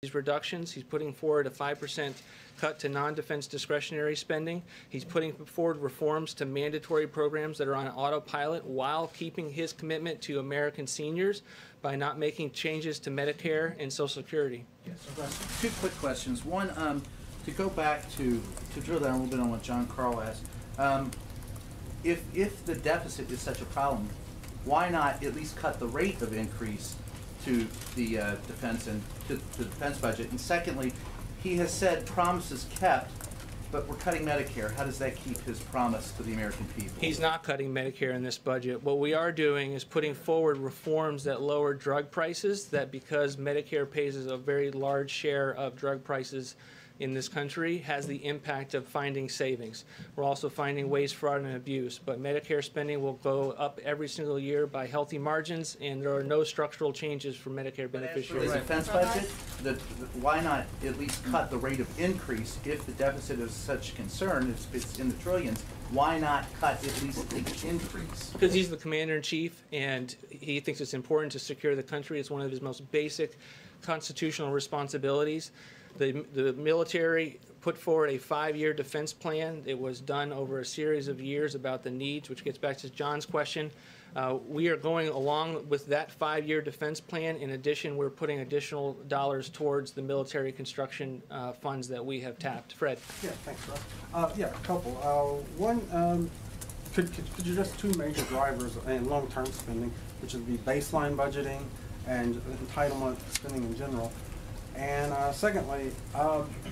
these reductions. He's putting forward a 5% cut to non-defense discretionary spending. He's putting forward reforms to mandatory programs that are on autopilot while keeping his commitment to American seniors by not making changes to Medicare and Social Security. Yes. Two quick questions. One, to go back to drill down a little bit on what John Carl asked. If the deficit is such a problem, why not at least cut the rate of increase to the defense and to the defense budget? And secondly, he has said promises kept, but we're cutting Medicare. How does that keep his promise to the American people? He's not cutting Medicare in this budget. What we are doing is putting forward reforms that lower drug prices, that because Medicare pays a very large share of drug prices in this country, has the impact of finding savings. We're also finding waste, fraud, and abuse. But Medicare spending will go up every single year by healthy margins, and there are no structural changes for Medicare beneficiaries. The defense budget, why not at least cut the rate of increase if the deficit is such concern, it's in the trillions? Why not cut at least the increase? Because he's the commander-in-chief, and he thinks it's important to secure the country. It's one of his most basic constitutional responsibilities. The military put forward a 5-year defense plan. It was done over a series of years about the needs, which gets back to John's question. We are going along with that 5-year defense plan. In addition, we're putting additional dollars towards the military construction funds that we have tapped. Fred. Yeah, thanks, Russ. Yeah, a couple. One, could you address two major drivers in long-term spending, which would be baseline budgeting and entitlement spending in general? And secondly,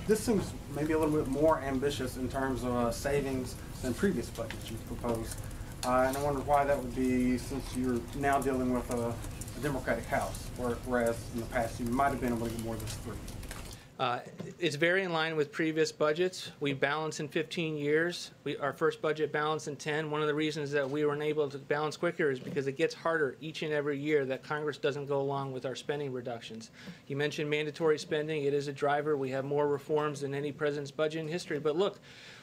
this seems maybe a little bit more ambitious in terms of savings than previous budgets you've proposed. And I wonder why that would be, since you're now dealing with a Democratic House, whereas in the past you might have been able to get more than 3. It's very in line with previous budgets. We balance in 15 years. Our first budget balanced in 10. One of the reasons that we were unable to balance quicker is because it gets harder each and every year that Congress doesn't go along with our spending reductions. You mentioned mandatory spending. It is a driver. We have more reforms than any president's budget in history. But look,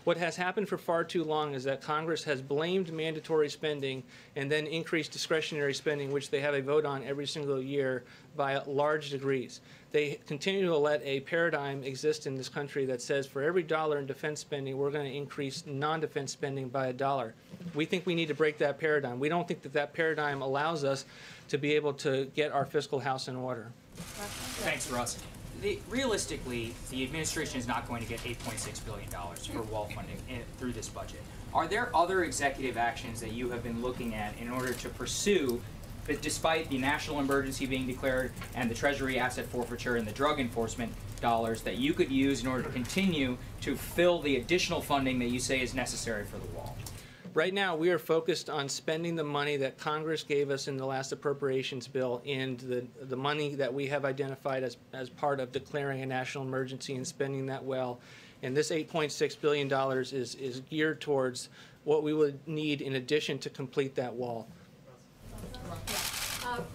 what has happened for far too long is that Congress has blamed mandatory spending and then increased discretionary spending, which they have a vote on every single year by large degrees. They continue to let a paradigm exist in this country that says for every dollar in defense spending, we're going to increase non-defense spending by $1. We think we need to break that paradigm. We don't think that that paradigm allows us to be able to get our fiscal house in order. Thanks, Russ. Realistically, the administration is not going to get $8.6 billion for wall funding through this budget. Are there other executive actions that you have been looking at in order to pursue, but despite the national emergency being declared and the Treasury asset forfeiture and the drug enforcement dollars, that you could use in order to continue to fill the additional funding that you say is necessary for the wall? Right now, we are focused on spending the money that Congress gave us in the last appropriations bill and the money that we have identified as part of declaring a national emergency and spending that well. And this $8.6 billion is geared towards what we would need in addition to complete that wall.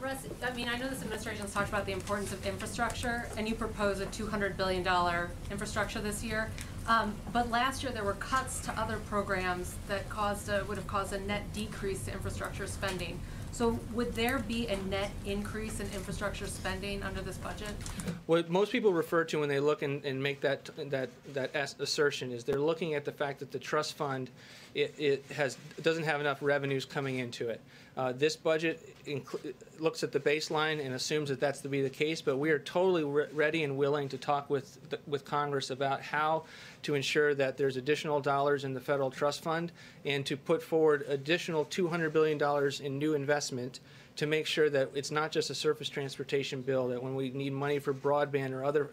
Russ, I mean, I know this administration has talked about the importance of infrastructure, and you propose a $200 billion infrastructure this year. But last year there were cuts to other programs that would have caused a net decrease to infrastructure spending. So would there be a net increase in infrastructure spending under this budget? What most people refer to when they look and make that assertion is they're looking at the fact that the trust fund doesn't have enough revenues coming into it. This budget looks at the baseline and assumes that that's to be the case, but we are totally ready and willing to talk with Congress about how to ensure that there's additional dollars in the federal trust fund and to put forward additional $200 billion in new investment to make sure that it's not just a surface transportation bill, that when we need money for broadband or other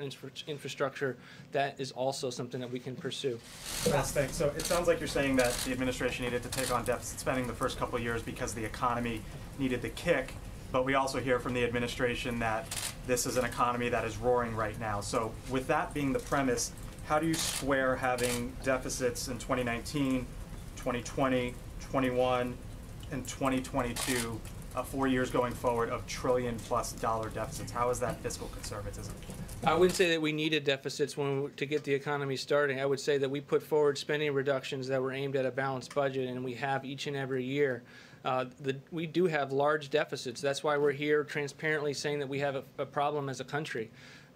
infrastructure, that is also something that we can pursue. Yes, thanks. So it sounds like you're saying that the administration needed to take on deficit spending the first couple of years because the economy needed the kick, but we also hear from the administration that this is an economy that is roaring right now. So with that being the premise, how do you square having deficits in 2019, 2020, 21, and 2022, 4 years going forward of $1 trillion+ deficits? How is that fiscal conservatism? I wouldn't say that we needed deficits to get the economy starting. I would say that we put forward spending reductions that were aimed at a balanced budget, and we have each and every year. We do have large deficits. That's why we're here transparently saying that we have a problem as a country.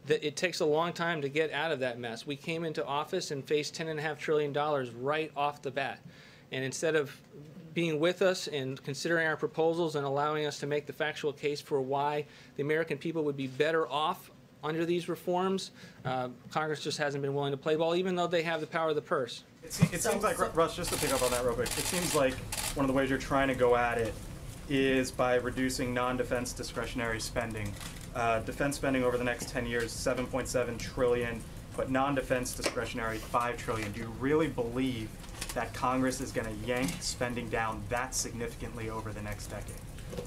that it takes a long time to get out of that mess. We came into office and faced $10.5 trillion right off the bat. And instead of being with us and considering our proposals and allowing us to make the factual case for why the American people would be better off under these reforms, Congress just hasn't been willing to play ball, even though they have the power of the purse. It seems like, Russ, just to pick up on that real quick, it seems like one of the ways you're trying to go at it is by reducing non-defense discretionary spending. Defense spending over the next 10 years, 7.7 trillion, but non-defense discretionary, 5 trillion. Do you really believe that Congress is going to yank spending down that significantly over the next decade?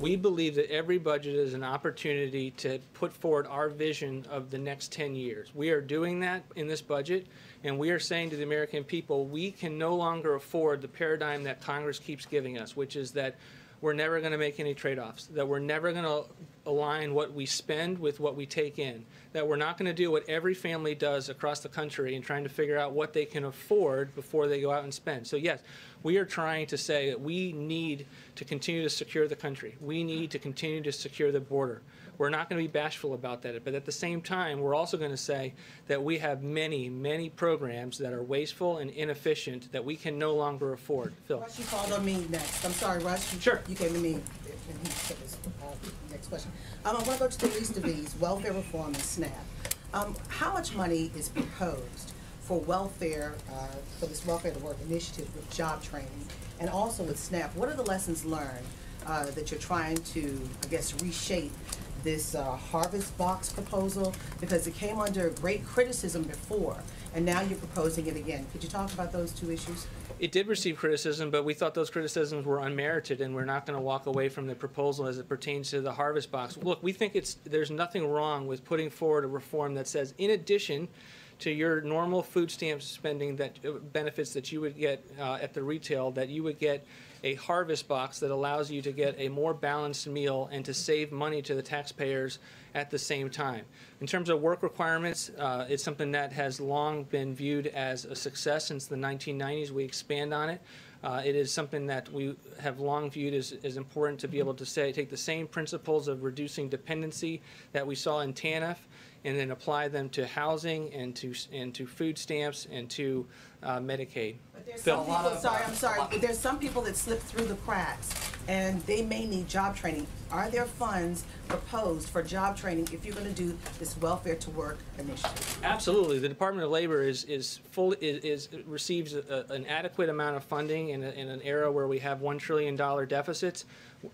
We believe that every budget is an opportunity to put forward our vision of the next 10 years. We are doing that in this budget, and we are saying to the American people, we can no longer afford the paradigm that Congress keeps giving us, which is that we're never going to make any trade-offs, that we're never going to align what we spend with what we take in, that we're not going to do what every family does across the country in trying to figure out what they can afford before they go out and spend. So yes, we are trying to say that we need to continue to secure the country. We need to continue to secure the border. We're not going to be bashful about that, but at the same time, we're also going to say that we have many, many programs that are wasteful and inefficient that we can no longer afford. Phil. Russ, you called on me next. I'm sorry, Russ. Sure. You came to me, and he said this next question. I want to go to the least of these, welfare reform and SNAP. How much money is proposed for welfare, for this Welfare to Work initiative with job training, and also with SNAP? What are the lessons learned that you're trying to, I guess, reshape this harvest box proposal, because it came under great criticism before, and now you're proposing it again. Could you talk about those two issues? It did receive criticism, but we thought those criticisms were unmerited, and we're not going to walk away from the proposal as it pertains to the harvest box. Look, we think there's nothing wrong with putting forward a reform that says, in addition to your normal food stamp spending, that benefits that you would get at the retail, that you would get a harvest box that allows you to get a more balanced meal and to save money to the taxpayers at the same time. In terms of work requirements, it's something that has long been viewed as a success since the 1990s. We expand on it. It is something that we have long viewed as important to be able to take the same principles of reducing dependency that we saw in TANF and then apply them to housing and to food stamps and to Medicaid. But there's Phil. some people, I'm sorry, but there's some people that slip through the cracks, and they may need job training. Are there funds proposed for job training if you're going to do this Welfare to Work initiative? Absolutely. The Department of Labor receives an adequate amount of funding in an era where we have $1 trillion deficits.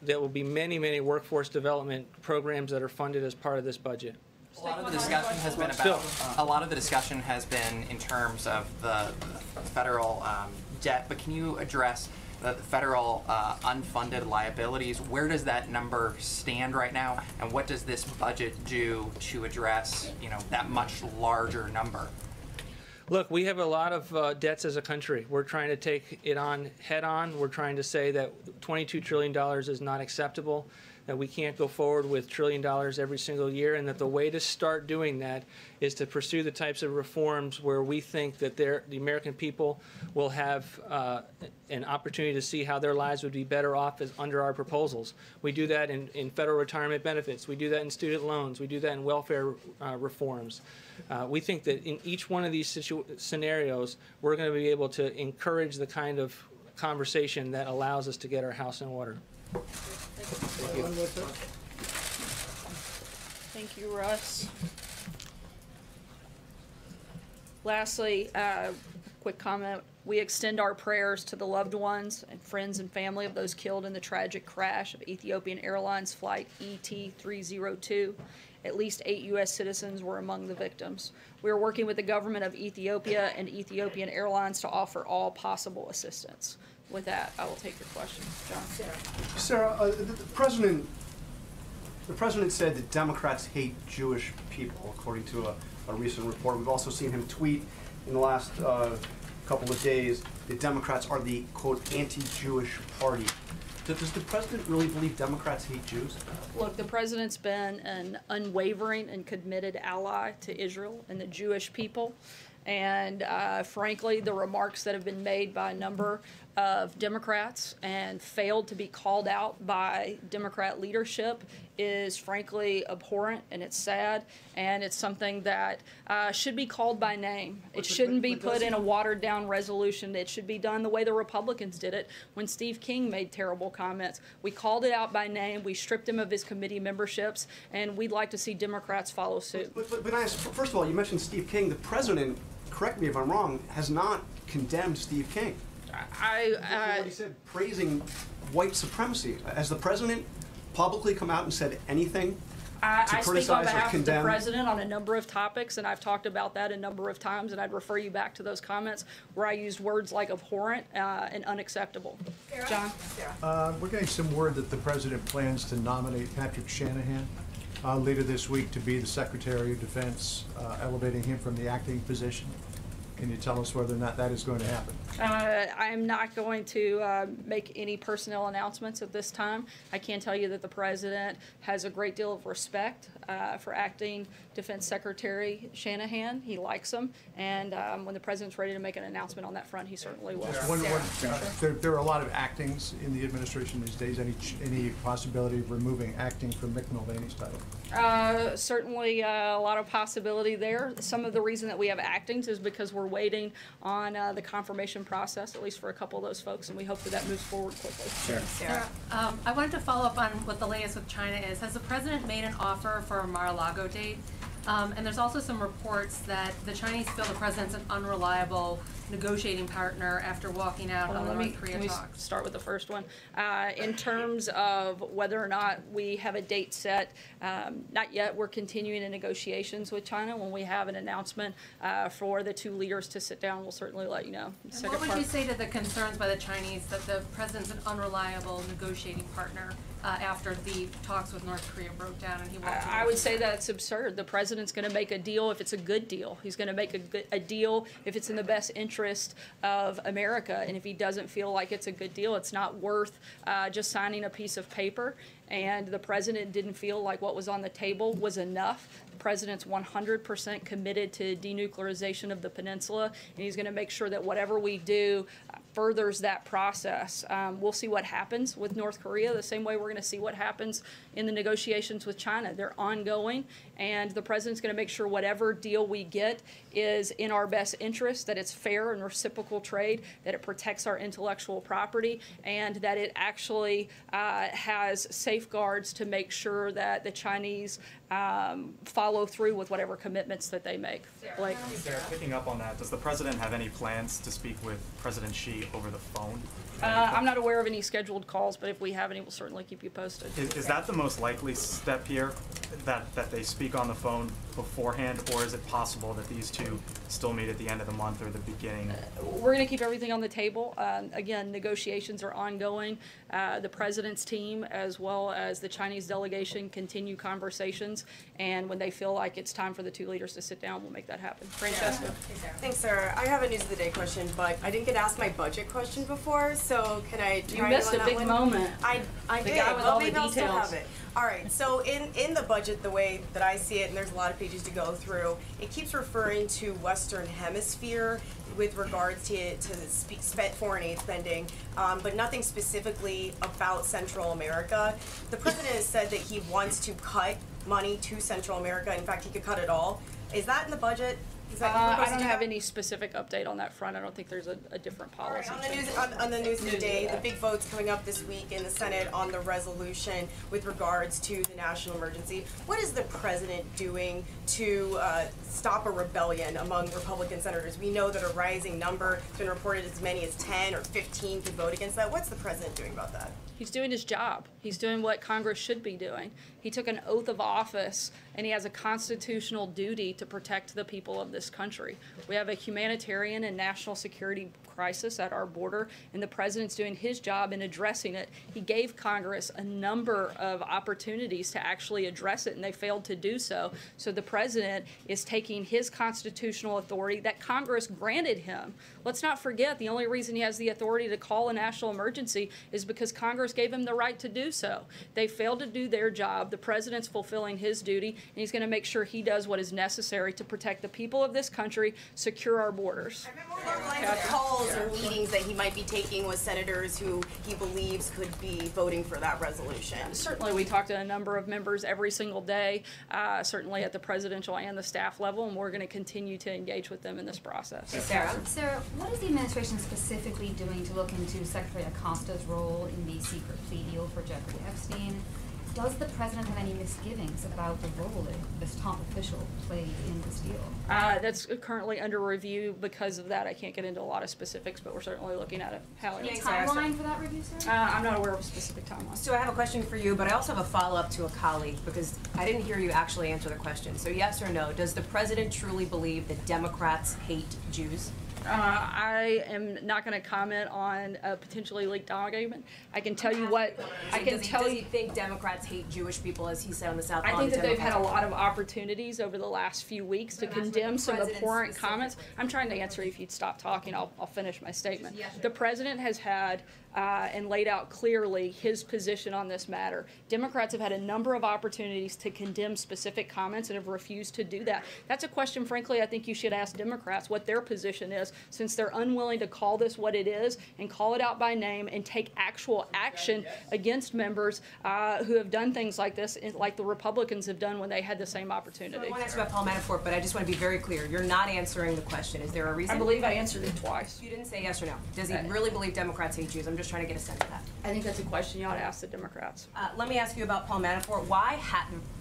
There will be many, many workforce development programs that are funded as part of this budget. A lot of the discussion has been about. A lot of the discussion has been in terms of the federal debt, but can you address the federal unfunded liabilities? Where does that number stand right now, and what does this budget do to address, that much larger number? Look, we have a lot of debts as a country. We're trying to take it on head on. We're trying to say that $22 trillion is not acceptable, that we can't go forward with $1 trillion every single year, and that the way to start doing that is to pursue the types of reforms where we think that the American people will have an opportunity to see how their lives would be better off under our proposals. We do that in federal retirement benefits. We do that in student loans. We do that in welfare reforms. We think that in each one of these scenarios, we're going to be able to encourage the kind of conversation that allows us to get our house in order. Thank you. Thank you, Russ. Lastly, quick comment. We extend our prayers to the loved ones and friends and family of those killed in the tragic crash of Ethiopian Airlines Flight ET-302. At least 8 U.S. citizens were among the victims. We are working with the government of Ethiopia and Ethiopian Airlines to offer all possible assistance. With that, I will take your question. John. Sarah, the president said that Democrats hate Jewish people, according to a recent report. We've also seen him tweet in the last couple of days that Democrats are the, quote, anti-Jewish party. Does the president really believe Democrats hate Jews? Look, the president's been an unwavering and committed ally to Israel and the Jewish people. And frankly, the remarks that have been made by a number of Democrats and failed to be called out by Democrat leadership is frankly abhorrent, and it's sad, and it's something that should be called by name. It shouldn't be put in a watered down resolution. It should be done the way the Republicans did it when Steve King made terrible comments. We called it out by name, we stripped him of his committee memberships, and we'd like to see Democrats follow suit. But I, first of all, you mentioned Steve King. The president, correct me if I'm wrong, has not condemned Steve King. What he said, praising white supremacy. Has the president publicly come out and said anything to I speak on criticize or behalf of the condemn? president on a number of topics, and I've talked about that a number of times, and I'd refer you back to those comments where I used words like abhorrent and unacceptable. John? We're getting some word that the president plans to nominate Patrick Shanahan later this week to be the Secretary of Defense, elevating him from the acting position. Can you tell us whether or not that is going to happen? I'm not going to make any personnel announcements at this time. I can tell you that the president has a great deal of respect for acting Defense Secretary Shanahan. He likes him, and when the president's ready to make an announcement on that front, he certainly will. There are a lot of actings in the administration these days. Any possibility of removing acting from Mick Mulvaney's title? Certainly a lot of possibility there. Some of the reason that we have actings is because we're waiting on the confirmation process, at least for a couple of those folks, and we hope that that moves forward quickly. Sarah, I wanted to follow up on what the latest with China is. Has the president made an offer for a Mar-a-Lago date? And there's also some reports that the Chinese feel the president's an unreliable negotiating partner after walking out on the North Korea talks. Start with the first one. In terms of whether or not we have a date set, not yet. We're continuing in negotiations with China. When we have an announcement for the two leaders to sit down, we'll certainly let you know. And what would you say to the concerns by the Chinese that the president's an unreliable negotiating partner after the talks with North Korea broke down and he walked away? I would say that's absurd. The president's going to make a deal if it's a good deal. He's going to make a deal if it's in the best interest of America. And if he doesn't feel like it's a good deal, it's not worth just signing a piece of paper. And the president didn't feel like what was on the table was enough. The president's 100% committed to denuclearization of the peninsula, and he's going to make sure that whatever we do furthers that process. We'll see what happens with North Korea the same way we're going to see what happens in the negotiations with China. They're ongoing, and the president's going to make sure whatever deal we get is in our best interest, that it's fair and reciprocal trade, that it protects our intellectual property, and that it actually has safeguards to make sure that the Chinese follow through with whatever commitments that they make. Blake? Sarah, picking up on that, does the president have any plans to speak with President Xi over the phone? I'm not aware of any scheduled calls, but if we have any, we'll certainly keep you posted. Is that the most likely step here, that they speak on the phone beforehand, or is it possible that these two still meet at the end of the month or the beginning? We're going to keep everything on the table. Again, negotiations are ongoing. The president's team, as well as the Chinese delegation, continue conversations, and when they feel like it's time for the two leaders to sit down, we'll make that happen. Francesca? Thanks, Sarah. I have a news of the day question, but I didn't get asked my budget question before, so can I You missed a big moment. I The did. guy with Well, all the maybe I'll still details. have it. All right, so in the budget, the way that I see it, and there's a lot of pages to go through, it keeps referring to Western Hemisphere with regards to foreign aid spending, but nothing specifically about Central America. The president has said that he wants to cut money to Central America. In fact, he could cut it all. Is that in the budget? I don't have any specific update on that front. I don't think there's a different policy. On the news today, the big vote's coming up this week in the Senate on the resolution with regards to the national emergency. What is the president doing to stop a rebellion among Republican senators? We know that a rising number has been reported as many as 10 or 15 could vote against that. What's the president doing about that? He's doing his job. He's doing what Congress should be doing. He took an oath of office, and he has a constitutional duty to protect the people of this country. We have a humanitarian and national security crisis at our border, and the president's doing his job in addressing it. He gave Congress a number of opportunities opportunities to actually address it, and they failed to do so. So the president is taking his constitutional authority that Congress granted him. Let's not forget, the only reason he has the authority to call a national emergency is because Congress gave him the right to do so. They failed to do their job. The president's fulfilling his duty, and he's going to make sure he does what is necessary to protect the people of this country, secure our borders. Calls or meetings that he might be taking with senators who he believes could be voting for that resolution. Certainly, we talk to a number of members every single day, certainly at the presidential and the staff level, and we're going to continue to engage with them in this process. Sarah, what is the administration specifically doing to look into Secretary Acosta's role in the secret plea deal for Jeffrey Epstein? Does the president have any misgivings about the role that this top official played in this deal? That's currently under review. Because of that, I can't get into a lot of specifics, but we're certainly looking at it. Any timeline for that review, sir? I'm not aware of a specific timeline. So I have a question for you, but I also have a follow-up to a colleague because I didn't hear you actually answer the question. So yes or no, does the president truly believe that Democrats hate Jews? I am not going to comment on a potentially leaked document. I can tell you what I can tell you. Does he think Democrats hate Jewish people, as he said on the South? I think that they've had a lot of opportunities over the last few weeks to condemn some abhorrent comments. I'm trying to answer. If you'd stop talking, I'll finish my statement. The president has had and laid out clearly his position on this matter. Democrats have had a number of opportunities to condemn specific comments and have refused to do that. That's a question, frankly, I think you should ask Democrats what their position is, since they're unwilling to call this what it is and call it out by name and take actual action against members who have done things like this, like the Republicans have done when they had the same opportunity. So I want to ask about Paul Manafort, but I just want to be very clear. You're not answering the question. Is there a reason? I believe I answered it twice. You didn't say yes or no. Does he really believe Democrats hate Jews? I'm just trying to get a sense of that. I think that's a question you ought to ask the Democrats. Let me ask you about Paul Manafort.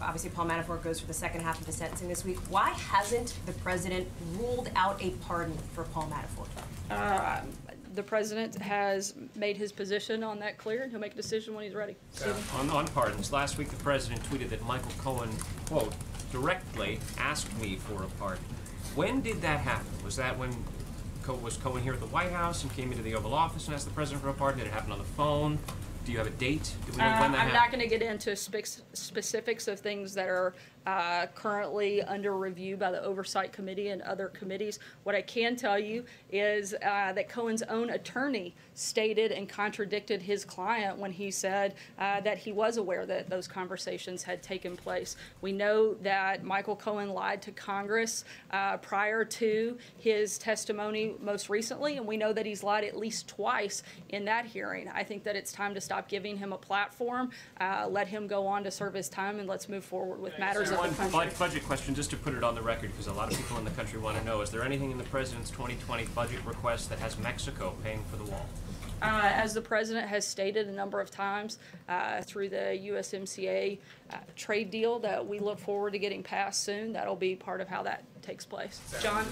Obviously Paul Manafort goes for the second half of the sentencing this week. Why hasn't the president ruled out a pardon for Paul Manafort? The president has made his position on that clear, and he'll make a decision when he's ready. On pardons, last week the president tweeted that Michael Cohen, quote, directly asked me for a pardon. When did that happen? Was that when was Cohen here at the White House and came into the Oval Office and asked the president for a pardon? Did it happen on the phone? Do you have a date? Do we know when that happened? I'm not going to get into specifics of things that are currently under review by the Oversight Committee and other committees. What I can tell you is that Cohen's own attorney stated and contradicted his client when he said that he was aware that those conversations had taken place. We know that Michael Cohen lied to Congress prior to his testimony most recently, and we know that he's lied at least twice in that hearing. I think that it's time to stop giving him a platform, let him go on to serve his time, and let's move forward with matters of the country. One budget question, just to put it on the record, because a lot of people in the country want to know, is there anything in the president's 2020 budget request that has Mexico paying for the wall? As the president has stated a number of times through the USMCA trade deal that we look forward to getting passed soon, that'll be part of how that takes place. John?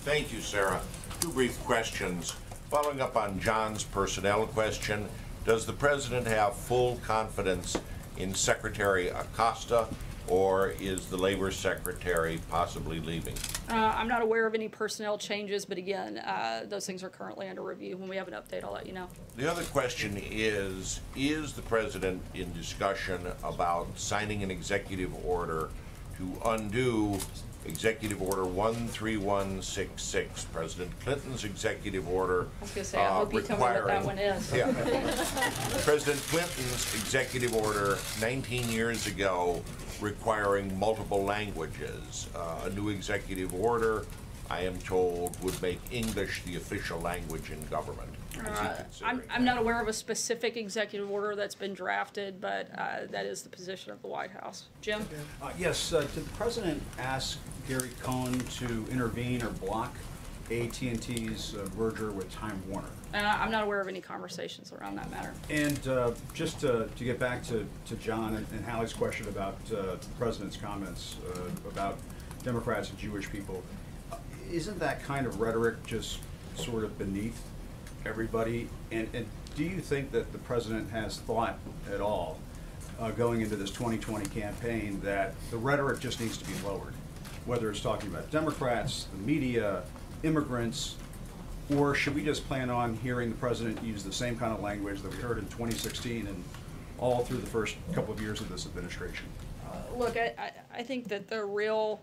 Thank you, Sarah. Two brief questions. Following up on John's personnel question, does the president have full confidence in Secretary Acosta, or is the Labor Secretary possibly leaving? I'm not aware of any personnel changes, but again, those things are currently under review. When we have an update, I'll let you know. The other question is the president in discussion about signing an executive order to undo Executive Order 13166, President Clinton's executive order. I was going to say, I hope you tell me what that one is. Yeah. President Clinton's executive order 19 years ago requiring multiple languages. A new executive order, I am told, would make English the official language in government. I'm not aware of a specific executive order that's been drafted, but that is the position of the White House. Jim? Yes, did the president ask Gary Cohen to intervene or block AT&T's merger with Time Warner? I'm not aware of any conversations around that matter. And just to get back to John and Hallie's question about the president's comments about Democrats and Jewish people, isn't that kind of rhetoric just sort of beneath everybody? And do you think that the president has thought at all going into this 2020 campaign that the rhetoric just needs to be lowered, whether it's talking about Democrats, the media, immigrants, or should we just plan on hearing the president use the same kind of language that we heard in 2016 and all through the first couple of years of this administration? Look, I think that the real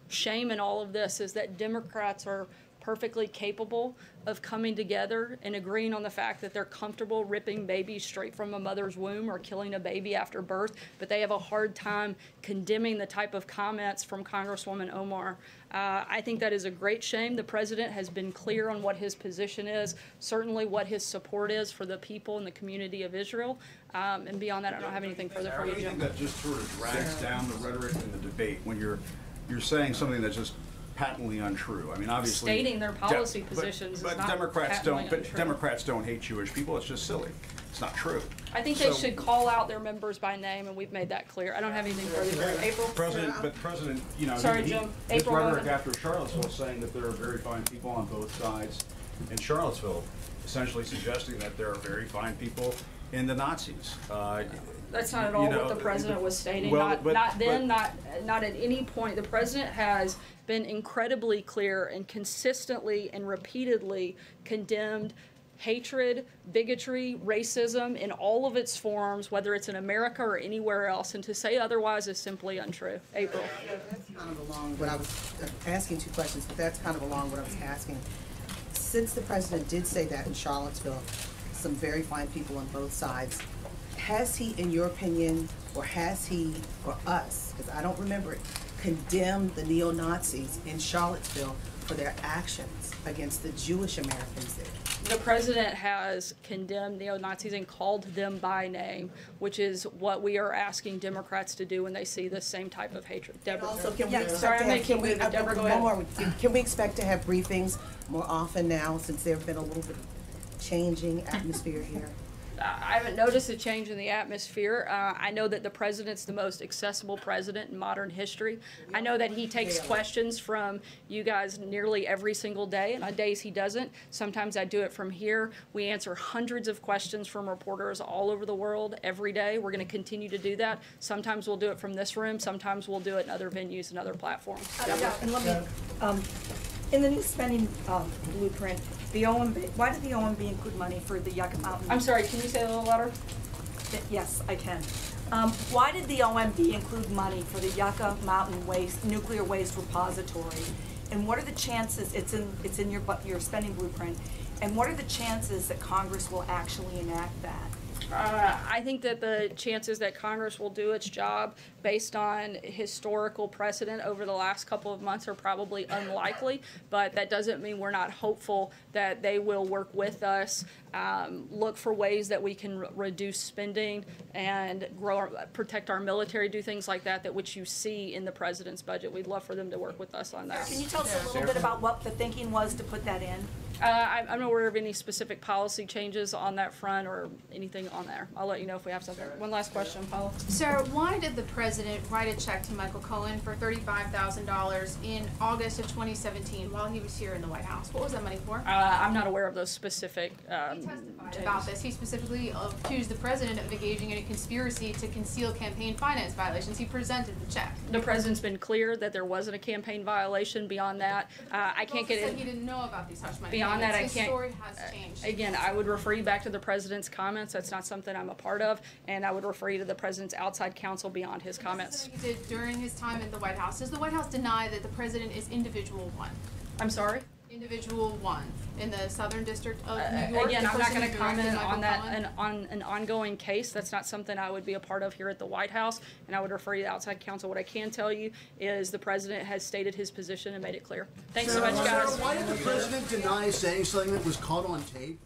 shame in all of this is that Democrats are perfectly capable of coming together and agreeing on the fact that they're comfortable ripping babies straight from a mother's womb or killing a baby after birth, but they have a hard time condemning the type of comments from Congresswoman Omar. I think that is a great shame. The president has been clear on what his position is, certainly what his support is for the people and the community of Israel. And beyond that, I don't have anything further for you, I Jim. think that just sort of drags down the rhetoric in the debate when you're saying something that's just patently untrue. I mean, obviously Stating their policy positions is but not Democrats patently don't. But untrue. Democrats don't hate Jewish people. It's just silly. It's not true. I think they should call out their members by name, and we've made that clear. I don't have anything further for you. April? President, you know, Sorry, Jim. his April rhetoric Logan. after Charlottesville saying that there are very fine people on both sides in Charlottesville, essentially suggesting that there are very fine people in the Nazis. That's not at all what the president was stating. Not at any point. The president has been incredibly clear and consistently and repeatedly condemned hatred, bigotry, racism in all of its forms, whether it's in America or anywhere else, and to say otherwise is simply untrue. April. That's kind of along what I was asking, two questions, but that's kind of along what I was asking. Since the president did say that in Charlottesville, some very fine people on both sides, has he, in your opinion, or has he, for us, because I don't remember it, condemned the neo-Nazis in Charlottesville for their actions against the Jewish Americans there? The president has condemned neo-Nazis and called them by name, which is what we are asking Democrats to do when they see this same type of hatred. Deborah. Also, can we expect Sorry, to I'm going to keep moving. Deborah, go ahead. Can we expect to have briefings more often now, since there have been a little bit of changing atmosphere here? I haven't noticed a change in the atmosphere. I know that the president's the most accessible president in modern history. I know that he takes questions from you guys nearly every single day, and on days he doesn't, sometimes I do it from here. We answer hundreds of questions from reporters all over the world every day. We're going to continue to do that. Sometimes we'll do it from this room. Sometimes we'll do it in other venues and other platforms. And let me, in the new spending blueprint, the OMB, why did the OMB include money for the Yucca Mountain? I'm sorry, can you say it a little louder? Yes, I can. Why did the OMB include money for the Yucca Mountain nuclear waste repository? And what are the chances, it's in your spending blueprint, and what are the chances that Congress will actually enact that? I think that the chances that Congress will do its job based on historical precedent over the last couple of months are probably unlikely, but that doesn't mean we're not hopeful that they will work with us, look for ways that we can reduce spending and protect our military, do things like that, which you see in the president's budget. We'd love for them to work with us on that. Can you tell us a little bit about what the thinking was to put that in? I'm not aware of any specific policy changes on that front or anything on there. I'll let you know if we have something. One last question, Paula. Sir, why did the president write a check to Michael Cohen for $35,000 in August of 2017 while he was here in the White House? What was that money for? I'm not aware of those specific About this, he specifically accused the president of engaging in a conspiracy to conceal campaign finance violations. He presented the check. The president's been clear that there wasn't a campaign violation. Beyond that, I can't get in. He didn't know about these hush money. Beyond that, I His can't. story has changed. Again, I would refer you back to the president's comments. That's not something I'm a part of, and I would refer you to the president's outside counsel beyond his comments. He did during his time in the White House. Does the White House deny that the president is individual one? I'm sorry? Individual one in the Southern District of New York. Again, the I'm not person going to who directed comment Michael on that Cohen? on an ongoing case. That's not something I would be a part of here at the White House, and I would refer you to outside counsel. What I can tell you is the president has stated his position and made it clear. Thanks so much, guys. Why did the president deny saying something that was caught on tape?